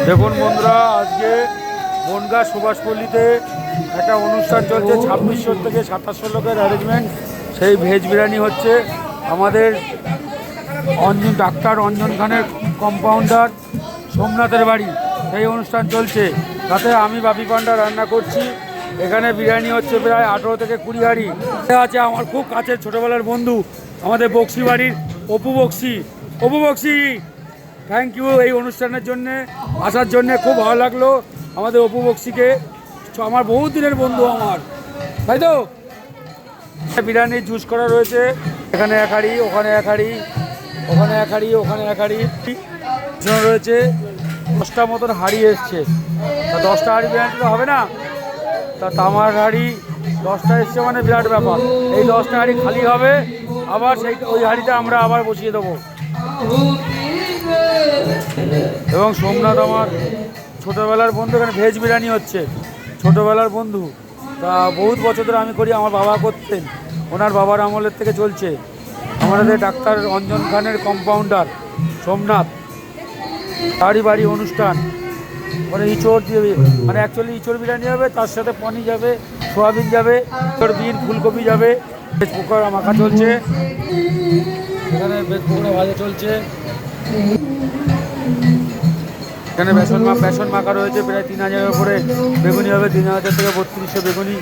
দেখুন বন্ধুরা, আজকে বনগাঁ সুভাষপল্লীতে একটা অনুষ্ঠান চলছে। 2600 থেকে 2700 লোকের অ্যারেঞ্জমেন্ট। সেই ভেজ বিরিয়ানি হচ্ছে। আমাদের ডাক্তার অঞ্জন খানের কম্পাউন্ডার সোমনাথের বাড়ি, সেই অনুষ্ঠান চলছে। তাতে আমি বাপি পান্ডা রান্না করছি। এখানে বিরিয়ানি হচ্ছে প্রায় 18 থেকে 20 হাঁড়ি। আছে আমার খুব কাছের ছোটোবেলার বন্ধু, আমাদের বক্সি বাড়ির অপু বক্সি। অপু বক্সি, থ্যাংক ইউ এই অনুষ্ঠানের জন্যে আসার জন্যে। খুব ভালো লাগলো আমাদের অপু বক্সিকে, আমার বহুত দিনের বন্ধু আমার, তাই তো। বিরিয়ানির জুস করা রয়েছে, এখানে 1 হাঁড়ি, ওখানে 1 হাঁড়ি, ওখানে 1 হাঁড়ি, ওখানে 1 হাঁড়ি রয়েছে। 10টা মতন হাঁড়ি এসছে। তা 10টা হাঁড়ি বিরিয়ানি তো হবে না, তা তামার হাঁড়ি 10টা এসছে, মানে বিরাট ব্যাপার। এই 10টা হাঁড়ি খালি হবে, আবার ওই হাঁড়িটা আমরা আবার বসিয়ে দেবো। এবং সোমনাথ আমার ছোটোবেলার বন্ধু, এখানে ভেজ বিরিয়ানি হচ্ছে, ছোটোবেলার বন্ধু। তা বহুত বছর ধরে আমি করি, আমার বাবা করতেন, ওনার বাবার আমলের থেকে চলছে। আমাদের ডাক্তার অঞ্জন খানের কম্পাউন্ডার সোমনাথ, তারই বাড়ি অনুষ্ঠান। মানে ইঁচড় দিয়ে, মানে অ্যাকচুয়ালি ইঁচড় বিরিয়ানি হবে, তার সাথে পনির যাবে, সোয়াবিন যাবে, বিন, ফুলকপি যাবে। ভেজ পকোড়া মাখা চলছে, এখানে ভেজ পকোড়া ভাজা চলছে। এখানে বেসন মাখা রয়েছে, প্রায় 3000-এর উপরে বেগুনি হবে, 3000 থেকে 3200 বেগুনি।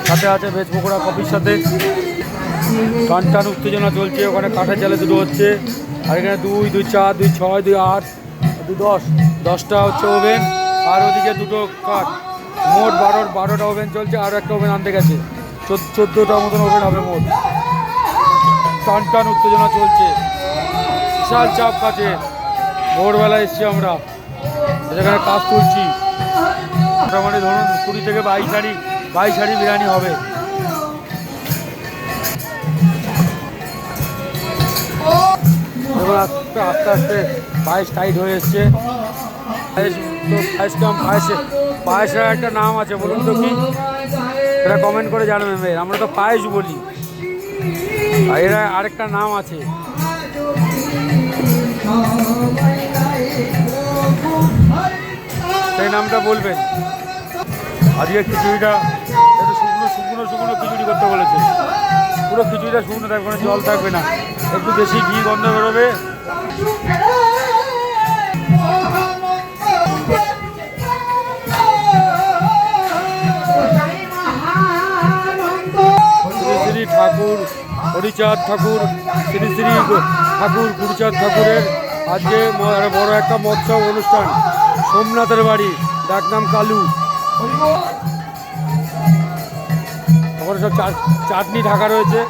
সাথে আছে ভেজ পকোড়া কফির সাথে। টান উত্তেজনা চলছে, ওখানে কাঠের জালে দুটো হচ্ছে। আর এখানে 2, 2, 4, 2, 6, 2, 8, 2, 10, 10টা হচ্ছে ওভেন, আর ওদিকে দুটো কাঠ। মোট 12টা ওভেন চলছে, আরও একটা ওভেন আনতে গেছে। 14টা মতন ওভেন হবে মোট। টান উত্তেজনা চলছে, বিশাল চাপ কাছে। ভোরবেলা এসছি আমরা, সেখানে কাজ তুলছি। মোটামুটি ধরুন 20 থেকে 22 হাঁড়ি বিরিয়ানি হবে। এবং আস্তে আস্তে পায়েস টাইট হয়ে এসছে। পায়েসের একটা নাম আছে, বলুন তো কি? এটা কমেন্ট করে জানাবেন। আমরা তো পায়েস বলি, আর এরা আরেকটা নাম আছে। সেই নামটা বলবেন। আজকে খিচুড়িটা একটু শুকনো খিচুড়ি করতে বলেছে। পুরো খিচুড়িটা শুকনো থাকবে না, জল থাকবে না, একটু বেশি ঘি গন্ধ বেরোবে। শ্রী শ্রী ঠাকুর হরিচাঁদ ঠাকুর, শ্রী শ্রী ঠাকুর গুরুচাঁদ ঠাকুরের আজকে বড় একটা মৎসব অনুষ্ঠান। সোমনাথের বাড়ি, ডাকনাম কালু। ওখানে সব চাটনি ঢাকা রয়েছে।